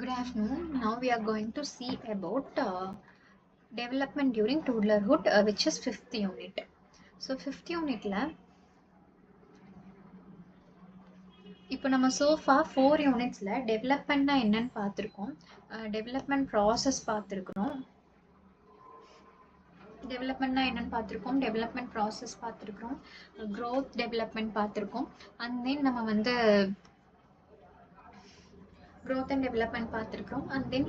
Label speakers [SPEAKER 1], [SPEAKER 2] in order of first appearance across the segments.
[SPEAKER 1] Good afternoon. Now we are going to see about development during toddlerhood, which is fifth unit. So fifth unitல இப்போ நம்ம sofa 4 யூனிட்ஸ்ல டெவலப்மெண்ட்னா என்னன்னு பார்த்துருக்கோம். Development process பார்த்துருக்குறோம். டெவலப்மெண்ட்னா என்னன்னு பார்த்துருக்கோம். டெவலப்மெண்ட் ப்ராசஸ் பார்த்துருக்குறோம். க்ரோத் டெவலப்மெண்ட் பார்த்துருக்கோம். அண்ட் தென் நம்ம வந்து growth and development பார்த்துருக்குறோம். அண்ட் தென்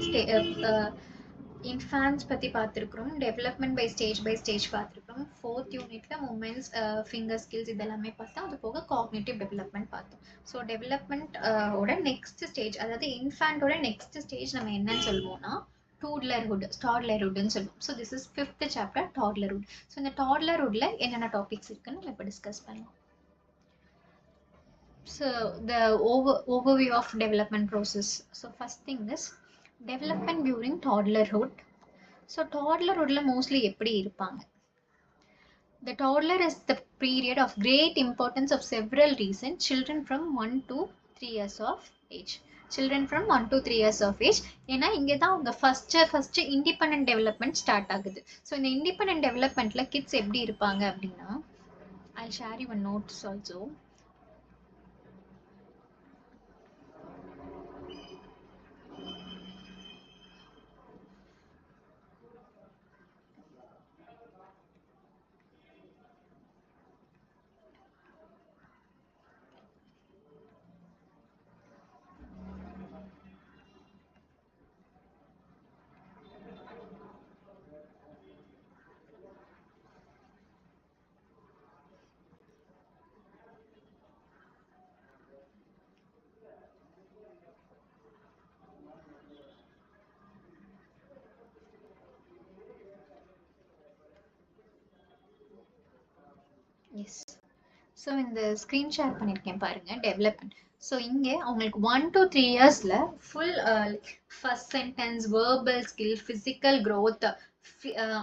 [SPEAKER 1] இன்ஃபான்ஸ் பற்றி பார்த்துருக்குறோம். டெவலப்மெண்ட் பை ஸ்டேஜ் பார்த்துருக்குறோம். ஃபோர்த் யூனிட்ல மூமெண்ட்ஸ், ஃபிங்கர் ஸ்கில்ஸ் இதெல்லாமே பார்த்தோம். அது போக காக்னிட்டிவ் டெவலப்மெண்ட் பார்த்தோம். ஸோ டெவலப்மெண்ட் ஓட நெக்ஸ்ட் ஸ்டேஜ், அதாவது இன்ஃபான்ட்டோட நெக்ஸ்ட் ஸ்டேஜ் நம்ம என்னன்னு சொல்லுவோம்னா டாட்லர்ஹுட்னு சொல்லுவோம். So this is fifth chapter toddlerhood. So இந்த டாட்லர்ஹுட்ல என்னென்ன டாபிக்ஸ் இருக்குன்னு நம்ம இப்போ டிஸ்கஸ் பண்ணலாம். So the overview of development process. So first thing is development during toddlerhood. So toddlerhoodல mostly எப்படி இருப்பாங்க? The toddler is the period of great importance of several reasons. Children from 1 to 3 years of age. Children from 1 to 3 years of age. ஏன்னா இங்கே தான் அவங்க first independent development start ஆகுது. So இந்த independent டெவலப்மெண்ட்ல kids எப்படி இருப்பாங்க அப்படின்னா, I'll share your notes also. Yes. So இந்த ஸ்க்ரீன் ஷேர் பண்ணியிருக்கேன் பாருங்க, டெவலப்மெண்ட். ஸோ இங்கே அவங்களுக்கு 1 to 3 இயர்ஸில் full first sentence, verbal skill, physical growth,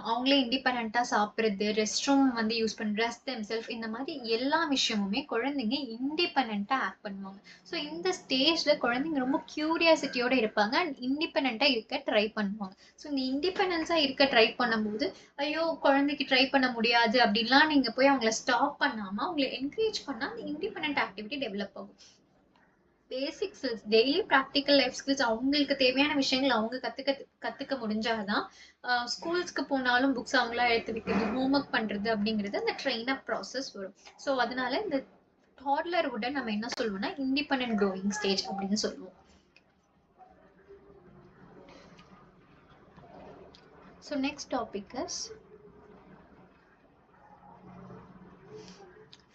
[SPEAKER 1] அவங்களே இண்டிபெண்ட்டாக சாப்பிட்றது, ரெஸ்ட் ரூம் வந்து யூஸ் பண்ண, ட்ரெஸ் தெம்செல்ஃப், இந்த மாதிரி எல்லா விஷயமுமே குழந்தைங்க இண்டிபெண்ட்டாக ஆக்ட் பண்ணுவாங்க. ஸோ இந்த ஸ்டேஜில் குழந்தைங்க ரொம்ப க்யூரியாசிட்டியோடு இருப்பாங்க அண்ட் இண்டிபெண்ட்டாக இருக்க ட்ரை பண்ணுவாங்க. ஸோ இந்த இண்டிபெண்டன்ஸாக இருக்க ட்ரை பண்ணும்போது, ஐயோ குழந்தைக்கு ட்ரை பண்ண முடியாது அப்படின்லாம் நீங்கள் போய் அவங்கள ஸ்டாப் பண்ணாமல் அவங்கள என்கரேஜ் பண்ணால் அந்த இண்டிபெண்ட் ஆக்டிவிட்டி டெவலப் ஆகும். பேசிக் skills, daily practical life skills, அவங்களுக்கு தேவையான விஷயங்கள் அவங்க கற்றுக்க முடிஞ்சாதான் ஸ்கூல்ஸ்க்கு போனாலும் புக்ஸ் அவங்களா எடுத்து வைக்கிறது, ஹோம்ஒர்க் பண்ணுறது அப்படிங்கிறது அந்த ட்ரெயின் அப் ப்ராசஸ் வரும். ஸோ அதனால இந்த டாட்லர்ஹுட்டை நம்ம என்ன சொல்லுவோம்னா இண்டிபெண்டன்ட் க்ரோயிங் ஸ்டேஜ் அப்படின்னு சொல்லுவோம். So next topic is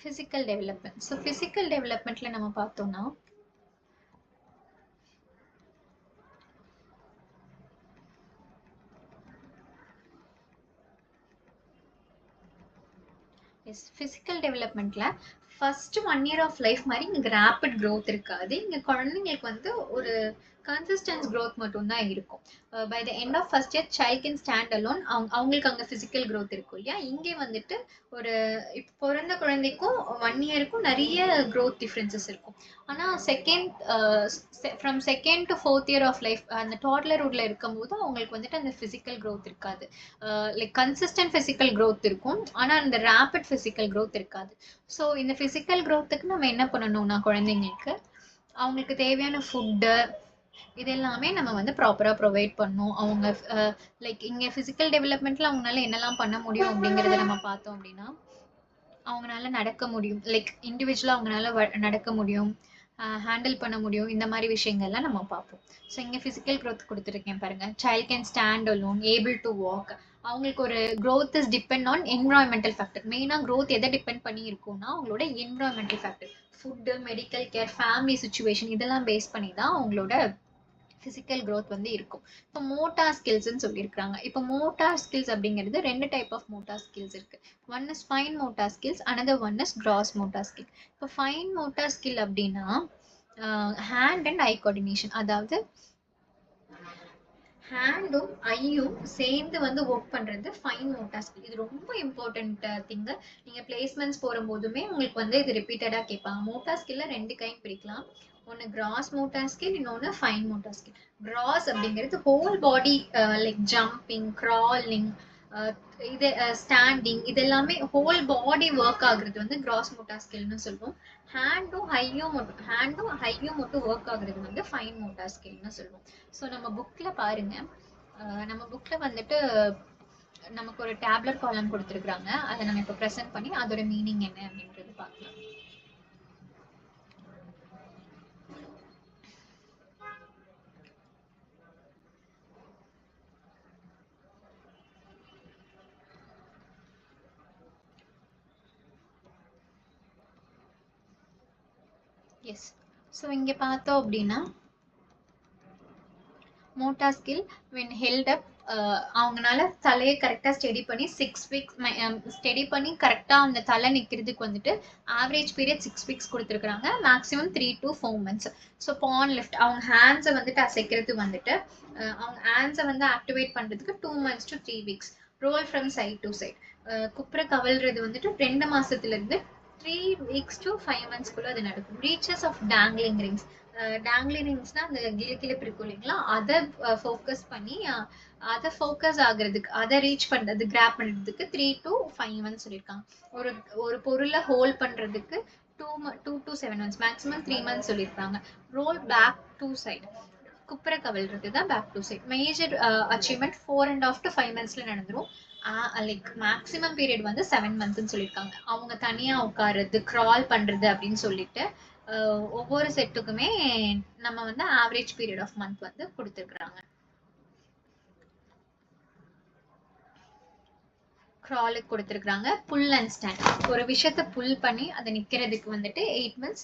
[SPEAKER 1] physical development. So physical டெவலப்மெண்ட்ல நம்ம பார்த்தோம்னா ஃபிசிக்கல் டெவலப்மெண்ட்ல ஃபர்ஸ்ட் 1 இயர் ஆஃப் லைஃப் மாதிரி இங்கே ரேபிட் க்ரோத் இருக்காது. இங்கே குழந்தைங்களுக்கு வந்து ஒரு கன்சிஸ்டன்ஸ் க்ரோத் மட்டும்தான் இருக்கும். By the end of first year child can stand alone. அவங்களுக்கு அங்கே ஃபிசிக்கல் க்ரோத் இருக்கும் இல்லையா. இங்கே வந்துட்டு ஒரு இப்போ பிறந்த குழந்தைக்கும் 1 இயருக்கும் நிறைய க்ரோத் டிஃப்ரென்சஸ் இருக்கும். ஆனால் from second to 4th year of life அந்த டாட்லர்ஹுட்ல இருக்கும்போது அவங்களுக்கு வந்துட்டு அந்த ஃபிசிக்கல் க்ரோத் இருக்காது. லைக் கன்சிஸ்டன்ட் ஃபிசிக்கல் க்ரோத் இருக்கும், ஆனால் அந்த ரேபிட் ஃபிசிக்கல் க்ரோத் இருக்காது. ஸோ இந்த ஃபிசிக்கல் க்ரோத்துக்கு நம்ம என்ன பண்ணணும்னா குழந்தைங்களுக்கு அவங்களுக்கு தேவையான ஃபுட்டு இது எல்லாமே நம்ம வந்து ப்ராப்பராக ப்ரொவைட் பண்ணணும். அவங்க லைக் இங்கே ஃபிசிக்கல் டெவலப்மெண்ட்டில் அவங்களால என்னெல்லாம் பண்ண முடியும் அப்படிங்கிறத நம்ம பார்த்தோம் அப்படின்னா, அவங்களால நடக்க முடியும், லைக் இண்டிவிஜுவலாக அவங்களால நடக்க முடியும், ஹேண்டில் பண்ண முடியும், இந்த மாதிரி விஷயங்கள்லாம் நம்ம பார்ப்போம். ஸோ இங்கே ஃபிசிக்கல் க்ரோத் கொடுத்துருக்கேன் பாருங்கள். Child can stand alone, able to walk. அவங்களுக்கு ஒரு growth is depend on environmental factor. மெயினாக க்ரோத் எதை டிபெண்ட் பண்ணி இருக்கும்னா அவங்களோட environmental factor, food, medical care, family situation இதெல்லாம் பேஸ் பண்ணி தான் அவங்களோட ஃபிசிக்கல் க்ரோத் வந்து இருக்கும். இப்போ மோட்டார் ஸ்கில்ஸ்ன்னு சொல்லியிருக்காங்க. இப்போ மோட்டார் ஸ்கில்ஸ் அப்படிங்கிறது 2 டைப் ஆஃப் மோட்டார் ஸ்கில்ஸ் இருக்கு. One is fine motor skills, another one is cross motor skill. இப்போ ஃபைன் மோட்டார் ஸ்கில் அப்படின்னா ஹேண்ட் அண்ட் ஐ கோஆர்டினேஷன், அதாவது ஹேண்டும் ஐயும் சேர்ந்து வந்து ஒர்க் பண்றது ஃபைன் மோட்டார் ஸ்கில். இது ரொம்ப இம்பார்ட்டன்ட் திங்கு. நீங்க பிளேஸ்மெண்ட்ஸ் போகும்போதுமே உங்களுக்கு வந்து இது ரிப்பீட்டடா கேட்பாங்க. மோட்டார் ஸ்கில்ல 2 கைண்ட் பிரிக்கலாம். ஒன்னு கிராஸ் மோட்டார் ஸ்கில், இன்னொன்னு ஃபைன் மோட்டார் ஸ்கில். கிராஸ் அப்படிங்கிறது ஹோல் பாடி, லைக் ஜம்பிங், கிராலிங், இது ஸ்டாண்டிங், இது எல்லாமே ஹோல் பாடி ஒர்க் ஆகுறது வந்து கிராஸ் மோட்டார் ஸ்கில்னு சொல்லுவோம். ஹேண்டும் ஹையும் மட்டும் ஒர்க் ஆகுறது வந்து ஃபைன் மோட்டார் ஸ்கில்னு சொல்லுவோம். ஸோ நம்ம புக்ல பாருங்க, நம்ம புக்ல வந்துட்டு நமக்கு ஒரு டேப்லெட் காலம் கொடுத்துருக்காங்க. அதை நம்ம இப்போ ப்ரெசென்ட் பண்ணி அதோட மீனிங் என்ன அப்படின்றது பார்க்கலாம். எஸ். ஸோ இங்கே பார்த்தோம் அப்படின்னா மோட்டார் ஸ்கில் வென் ஹெல்ட் அப், அவங்கனால தலையை கரெக்டாக ஸ்டெடி பண்ணி 6 வீக்ஸ் ஸ்டெடி பண்ணி கரெக்டாக அந்த தலை நிற்கிறதுக்கு வந்துட்டு ஆவரேஜ் பீரியட் 6 வீக்ஸ் கொடுத்துருக்குறாங்க, maximum 3 to 4 months. So porn lift, அவங்க ஹேண்ட்ஸை வந்துட்டு அசைக்கிறது வந்துட்டு அவங்க ஹேண்ட்ஸை வந்து ஆக்டிவேட் பண்ணுறதுக்கு 2 months to 3 weeks. Roll from side to side, குப்புற கவல்றது வந்துட்டு 2 மாசத்துலேருந்து 3 weeks to 5 months அது நடக்கும். Reaches of dangling rings, dangling ரிங்ஸ்னா அந்த கிளிப்பு இருக்கும் இல்லைங்களா, அதை ஃபோக்கஸ் பண்ணி அதை ஃபோக்கஸ் ஆகுறதுக்கு, அதை ரீச் பண்ணுறது, கிராப் பண்ணுறதுக்கு 3 to 5 months சொல்லியிருக்காங்க. ஒரு பொருளை ஹோல்ட் பண்ணுறதுக்கு 2 to 7 months, மேக்ஸிமம் 3 months சொல்லியிருக்காங்க. ரோல் பேக் டு சைட், குப்புற கவல்றது தான் back to side. Major achievement 4.5 to 5 monthsல நடந்துரும். லைக் மேக்ஸிமம் பீரியட் வந்து 7 monthsன்னு சொல்லியிருக்காங்க. அவங்க தனியா உட்காருறது, கிரால் பண்றது அப்படின்னு சொல்லிட்டு ஒவ்வொரு செட்டுக்குமே நம்ம வந்து ஆவரேஜ் பீரியட் ஆஃப் மந்த் வந்து கொடுத்துருக்குறாங்க. கிராலுக்கு கொடுத்துருக்குறாங்க. புல் அண்ட் ஸ்டாண்ட், ஒரு விஷயத்த புல் பண்ணி அதை நிற்கிறதுக்கு வந்துட்டு 8 months,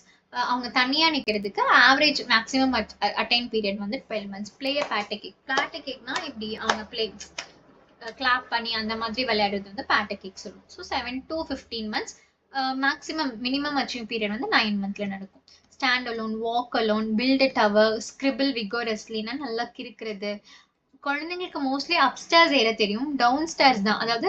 [SPEAKER 1] அவங்க தனியாக நிற்கிறதுக்கு ஆவரேஜ் மேக்ஸிமம் அட்டைன் பீரியட் வந்து 12 months. பிளே பேட்டகேக், பேட்டகேக்னா இப்படி அவங்க பிளே கிளாப் பண்ணி அந்த மாதிரி விளையாடுறது வந்து பேட்டகேக் சொல்லுவோம். So 7 to 15 months, maximum minimum achieve period வந்து 9 monthsல நடக்கும். Stand alone, walk alone, build a tower, scribble விகோரஸ்லினா நல்லா கிறுக்கிறது. குழந்தைங்களுக்கு மோஸ்ட்லி அப்ஸ்டேர்ஸ் ஏற தெரியும், டவுன் ஸ்டேர்ஸ் தான், அதாவது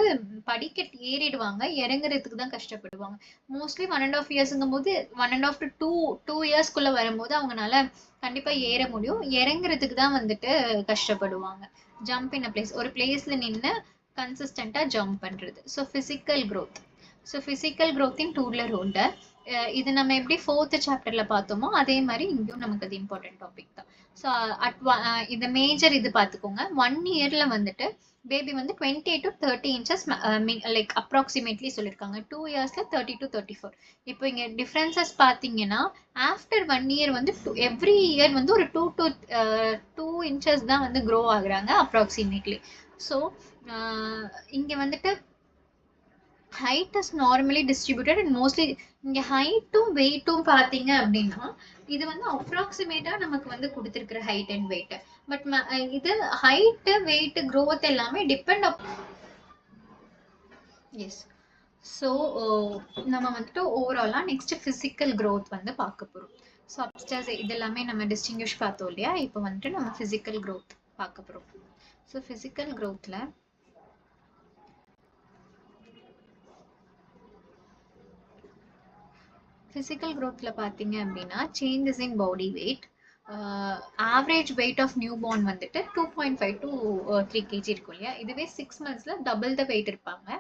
[SPEAKER 1] படிக்கட்டு ஏறிடுவாங்க, இறங்குறதுக்கு தான் கஷ்டப்படுவாங்க. மோஸ்ட்லி 1.5 yearsங்கும் போது 1.5 to 2 yearsக்குள்ள வரும்போது அவங்களால கண்டிப்பா ஏற முடியும், இறங்குறதுக்கு தான் வந்துட்டு கஷ்டப்படுவாங்க. ஜம்ப் இன் அ பிளேஸ், ஒரு பிளேஸ்ல நின்று கன்சிஸ்டண்டா ஜம்ப் பண்றது. So physical growth, so physical growth in toddlerhood, இது நம்ம எப்படி 4th chapterல பார்த்தோமோ அதே மாதிரி இங்கேயும் நமக்கு அது இம்பார்ட்டன்ட் டாபிக் தான். ஸோ இந்த மேஜர் இது பார்த்துக்கோங்க. 1 yearல வந்துட்டு பேபி வந்து 28 to 30 inches லைக் அப்ராக்சிமேட்லி சொல்லியிருக்காங்க. 2 yearsல 30 to 34. இப்போ இங்க டிஃப்ரென்சஸ் பார்த்தீங்கன்னா ஆஃப்டர் 1 year வந்து எவ்ரி இயர் வந்து ஒரு 2 to 2 inches தான் வந்து க்ரோ ஆகுறாங்க அப்ராக்சிமேட்லி. ஸோ இங்க வந்துட்டு height is normally distributed and mostly இங்க ஹைட்டும் வெயிட்டும் பார்த்தீங்க அப்படின்னா இது வந்து அப்ராக்சிமேட்டா நமக்கு வந்து கொடுத்துருக்கிற ஹைட் அண்ட் வெயிட். பட் இது ஹைட் வெயிட் க்ரோத் எல்லாமே டிபெண்ட் எஸ். ஸோ நம்ம வந்துட்டு ஓவராலா நெக்ஸ்ட் பிசிக்கல் க்ரோத் வந்து பார்க்க போறோம். ஸோ அப்ஸ்டர்ஸ் இது எல்லாமே நம்ம டிஸ்டிங்விஷ் பார்த்தோம் இல்லையா, இப்போ வந்துட்டு நம்ம பிசிக்கல் க்ரோத் பார்க்க போறோம். ஸோ பிசிக்கல் க்ரோத்ல ஃபிசிக்கல் க்ரோத்தில் பார்த்தீங்க அப்படின்னா changes in body weight, average weight of new born வந்துட்டு 2.5 to 3 kg இருக்கும் இல்லையா, இதுவே 6 monthsல டபுள் த வெயிட் இருப்பாங்க,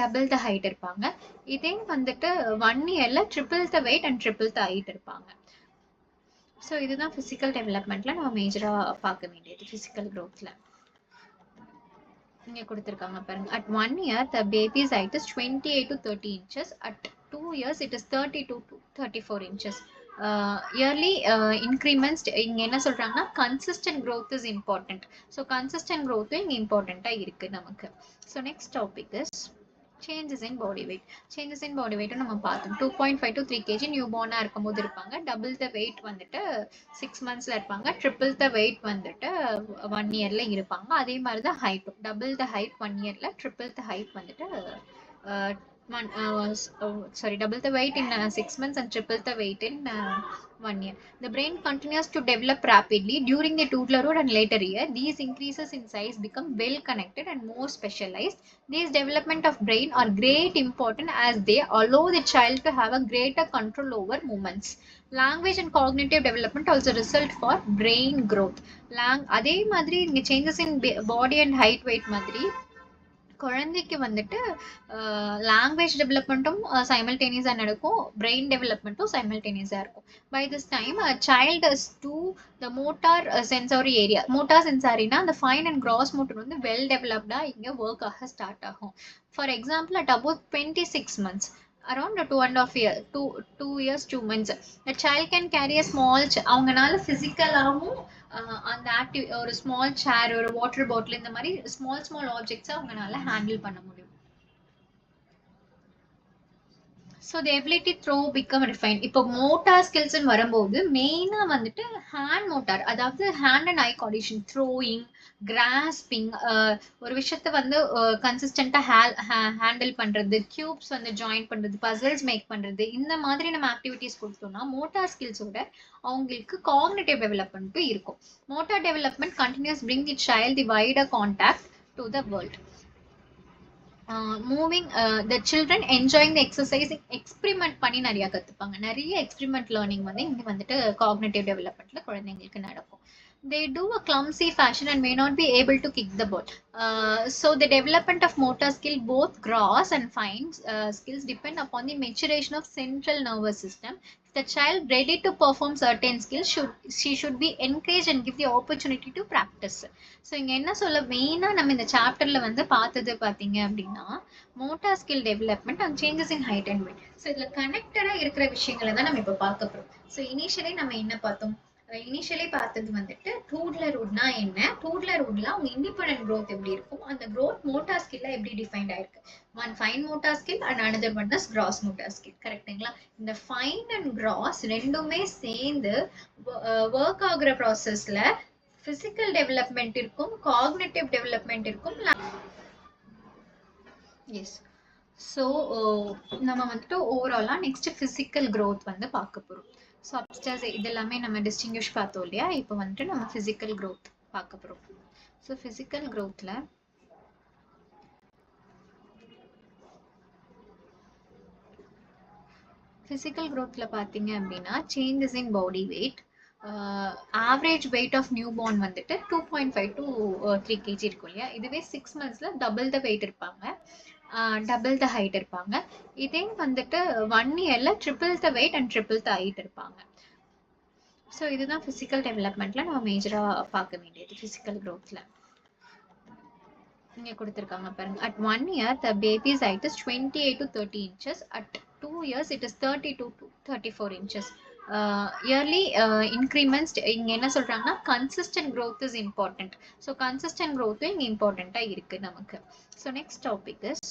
[SPEAKER 1] டபுள் த ஹைட் இருப்பாங்க. இதே வந்துட்டு 1 yearல triple the weight and triple the height இருப்பாங்க. ஸோ இதுதான் ஃபிசிக்கல் டெவலப்மெண்ட்ல நம்ம மேஜராக பார்க்க வேண்டியது ஃபிசிக்கல் க்ரோத்தில். இங்கே கொடுத்துருக்காங்க பாருங்க. At 1 year the baby's height is 28 to 30 inches. At 2 years it is 32 to 34 inches. Yearly increments இங்க என்ன சொல்றாங்கன்னா consistent growth is important. So consistent growth இங்க important இருக்கு நமக்கு. So next topic is changes in body weight. Changes in body weight நம்ம பார்த்தோம். 2.5 to 3 kg new பார்னா இருக்கும்போது இருப்பாங்க. டபுள் த வெயிட் வந்துட்டு 6 monthsல இருப்பாங்க. ட்ரிபிள் த வெயிட் வந்துட்டு 1 yearல இருப்பாங்க. அதே மாதிரி தான் ஹைட்டும், டபுள் த ஹைட் 1 yearல, ட்ரிபிள் த ஹைட் வந்துட்டு double the weight in 6 months and triple the weight in 1 year. The brain continues to develop rapidly during the toddlerhood and later year. These increases in size become well connected and more specialized. These development of brain are great important as they allow the child to have a greater control over movements language and cognitive development also result for brain growth. அதே மாதிரி இங்கே changes in body and height weight மாதிரி குழந்தைக்கு வந்துட்டு language டெவலப்மெண்ட்டும் சைமல்டேனியஸாக நடக்கும், brain டெவலப்மெண்ட்டும் சைமல்டேனியஸாக இருக்கும். By this time child is to the motor sensory area. Motor சென்சாரினா அந்த ஃபைன் அண்ட் கிராஸ் மோட்டர் வந்து வெல் டெவலப்டாக இங்கே ஒர்க் ஆக ஸ்டார்ட் ஆகும். For example at about 26 months, around 2.5 years, 2 years 2 months, the child can carry a small அவங்கனால ஃபிசிக்கலாகவும் அந்த ஒரு ஸ்மால் சேர், ஒரு வாட்டர் பாட்டில், இந்த மாதிரி ஸ்மால் ஆப்ஜெக்ட்ஸை அவங்கனால ஹேண்டில் பண்ண முடியும். So the ability throw become refine. இப்போ மோட்டார் ஸ்கில்ஸ்ன்னு வரும்போது மெயினாக வந்துட்டு ஹேண்ட் மோட்டார், அதாவது hand and I coordination, throwing, grasping, ஒரு விஷயத்த வந்து கன்சிஸ்டண்ட்டாக ஹேண்டில் பண்ணுறது, கியூப்ஸ் வந்து ஜாயின் பண்ணுறது, பசில்ஸ் மேக் பண்ணுறது, இந்த மாதிரி நம்ம ஆக்டிவிட்டீஸ் கொடுத்தோம்னா மோட்டார் ஸ்கில்ஸோட அவங்களுக்கு காக்னிட்டிவ் டெவலப்மெண்ட்டும் இருக்கும். Motor development continues bring the child the wider contact to the world. Moving the children enjoying the exercising, experiment பண்ணி நிறையா கற்றுப்பாங்க. நிறைய எக்ஸ்பிரிமெண்ட் லேர்னிங் வந்து இங்கே வந்துட்டு காக்னிட்டிவ் டெவலப்மெண்ட்ல குழந்தைங்களுக்கு நடக்கும். They do a clumsy fashion and may not be able to kick the ball. So the development of motor skill, both gross and fine skills, depend upon the maturation of central nervous system. If the child ready to perform certain skills, she should be encouraged and give the opportunity to practice. So இங்க என்ன சொல்ல மெயினா நம்ம இந்த சாப்டர்ல வந்து பார்த்தது பாத்தீங்க அப்படின்னா motor skill development and changes in height and weight. So இதுல கனெக்டடா இருக்கிற விஷயங்களை தான் நம்ம இப்போ பார்க்க போறோம். ஸோ இனிஷியலி நம்ம என்ன பார்த்தோம்? இனிஷியலி பார்த்தது வந்துட்டு டூட்லர் வுட்னா என்ன, டூட்லர் வுட்ல அவங்க இண்டிபெண்டன்ட் growth எப்படி இருக்கும், அந்த growth மோட்டார் ஸ்கில்ல எப்படி டிஃபைன்ட் ஆயிருக்கு. One fine motor skill and another one is cross motor skill. கரெக்டுங்களா? இந்த ஃபைன் அண்ட் கிராஸ் ரெண்டுமே சேர்ந்து ஒர்க் ஆகுற ப்ராசஸ்ல பிசிக்கல் டெவலப்மெண்ட் இருக்கும், காக்னிட்டிவ் டெவலப்மெண்ட் இருக்கும். எஸ். ஸோ நம்ம வந்துட்டு ஓவராலாக நெக்ஸ்ட் ஃபிசிக்கல் growth வந்து பார்க்க போகிறோம். ஸோ அப்டர்ஸ் இது எல்லாமே நம்ம டிஸ்டிங்விஷ் பார்த்தோம் இல்லையா? இப்போ வந்துட்டு நம்ம ஃபிசிக்கல் growth பார்க்க போகிறோம். ஸோ ஃபிசிக்கல் growthல பார்த்தீங்க அப்படின்னா changes in body weight, average weight of new born வந்துட்டு 2.5 to 3 kg இருக்கும் இல்லையா? இதுவே 6 monthsல டபுள் த வெயிட் இருப்பாங்க, டபுள் த ஹைட் இருப்பாங்க. இதே வந்துட்டு 1 yearல triple the weight and triple the height இருப்பாங்க. ஸோ இதுதான் ஃபிசிக்கல் டெவலப்மெண்ட்ல நம்ம மேஜராக பார்க்க வேண்டியது ஃபிசிக்கல் growthல. இங்கே கொடுத்துருக்காங்க பாருங்க. At 1 year the baby's height is 28 to 30 inches. At 2 years it is 32 to 34 inches. Yearly increments இங்க என்ன சொல்றாங்கன்னா consistent growth is important. So consistent growth இங்க இம்பார்ட்டண்டா இருக்கு நமக்கு. So next topic is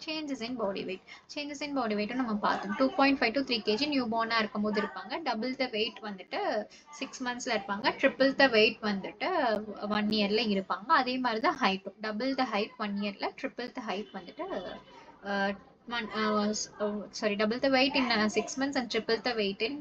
[SPEAKER 1] changes in body weight. Changes in body weight நம்ம பார்த்தோம். 2.5 to 3 kg new பார்னா இருக்கும்போது இருப்பாங்க. டபுள் த வெயிட் வந்துட்டு 6 monthsல இருப்பாங்க. ட்ரிபிள் த வெயிட் வந்துட்டு 1 yearல இருப்பாங்க. அதே மாதிரி தான் ஹைட்டும். டபுள் த ஹைட் 1 yearல, ட்ரிபிள் த ஹைட் வந்துட்டு double the weight in 6 months and triple the weight in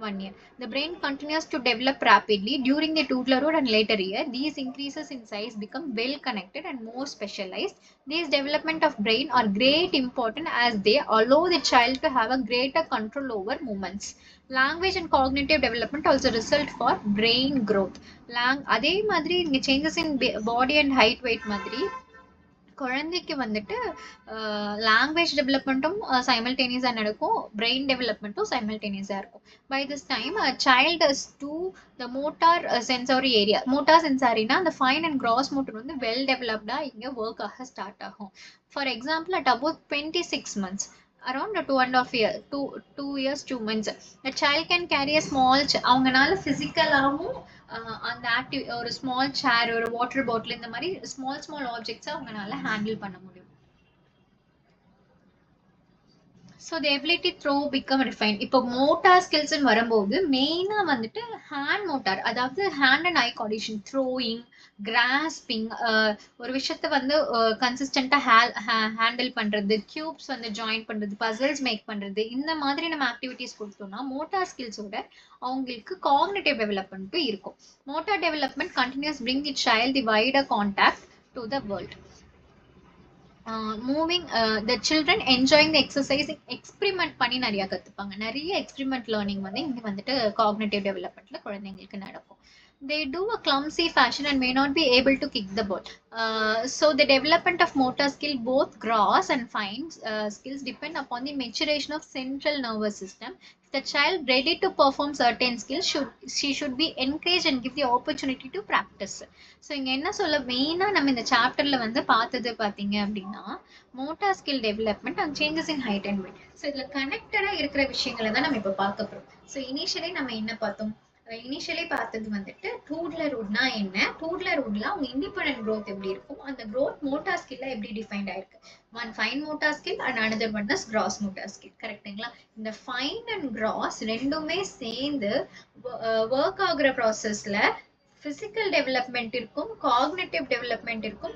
[SPEAKER 1] 1 year. The brain continues to develop rapidly during the toddlerhood and later year. These increases in size become well connected and more specialized. These development of brain are great important as they allow the child to have a greater control over movements. Language and cognitive development also result for brain growth. அதே மாதிரி இங்க changes in body and height weight மாதிரி குழந்தைக்கு வந்துட்டு language டெவலப்மெண்ட்டும் சைமல்டேனியஸாக நடக்கும், brain டெவலப்மெண்ட்டும் சைமல்டேனியஸாக இருக்கும். By this time child is to the motor sensory area. Motor சென்சாரினா அந்த ஃபைன் அண்ட் கிராஸ் மோட்டர் வந்து வெல் டெவலப்டாக இங்கே ஒர்க் ஆக ஸ்டார்ட் ஆகும். For example at about 26 months, around 2 years 2 months, the child can carry a small அவங்கனால ஃபிசிக்கலாகவும் அந்த ஒரு ஸ்மால் சேர், ஒரு வாட்டர் பாட்டில், இந்த மாதிரி ஸ்மால் ஆப்ஜெக்ட்ஸை அவங்கனால ஹேண்டில் பண்ண முடியும். So the ability throw become refine. இப்போ மோட்டார் ஸ்கில்ஸ்ன்னு வரும்போது மெயினாக வந்துட்டு ஹேண்ட் மோட்டார், அதாவது hand and I coordination, throwing, grasping, ஒரு விஷயத்த வந்து கன்சிஸ்டண்ட்டாக ஹேண்டில் பண்ணுறது, கியூப்ஸ் வந்து ஜாயின் பண்ணுறது, பசில்ஸ் மேக் பண்ணுறது, இந்த மாதிரி நம்ம ஆக்டிவிட்டீஸ் கொடுத்தோம்னா மோட்டார் ஸ்கில்ஸோட அவங்களுக்கு காக்னிட்டிவ் டெவலப்மெண்ட்டும் இருக்கும். Motor development continues bring the child the wider contact to the world. Moving the children enjoying the exercise experiment பண்ணி நிறைய கற்றுப்பாங்க. நிறைய எக்ஸ்பிரிமெண்ட் லேர்னிங் வந்து இங்கே வந்துட்டு காக்னேட்டிவ் டெவலப்மெண்ட்ல குழந்தைங்களுக்கு நடக்கும். They do a clumsy fashion and may not be able to kick the ball. So the development of motor skill, both gross and fine skills, depend upon the maturation of central nervous system. If the child ready to perform certain skills, she should be encouraged and give the opportunity to practice. So இங்கே என்ன சொல்ல மெயினாக நம்ம இந்த சாப்டர்ல வந்து பார்த்தது பார்த்தீங்க அப்படின்னா motor skill development and changes in height and weight. So இதில் கனெக்டடாக இருக்கிற விஷயங்களை தான் நம்ம இப்போ பார்க்க போகிறோம். ஸோ இனிஷியலி நம்ம என்ன பார்த்தோம்? இனிஷியலி பார்த்தது வந்துட்டு டூட்லர் வுட்னா என்ன, டூட்லர் வுட்ல அவங்க இண்டிபெண்டன்ட் growth எப்படி இருக்கும், அந்த growth மோட்டார் ஸ்கில்ல எப்படி டிஃபைன்ட் ஆயிருக்கு. One fine motor skill and another one is cross motor skill. கரெக்ட்டுங்களா? இந்த ஃபைன் அண்ட் கிராஸ் ரெண்டுமே சேர்ந்து ஒர்க் ஆகுற ப்ராசஸ்ல பிசிக்கல் டெவலப்மெண்ட் இருக்கும், காக்னிட்டிவ் டெவலப்மெண்ட் இருக்கும்,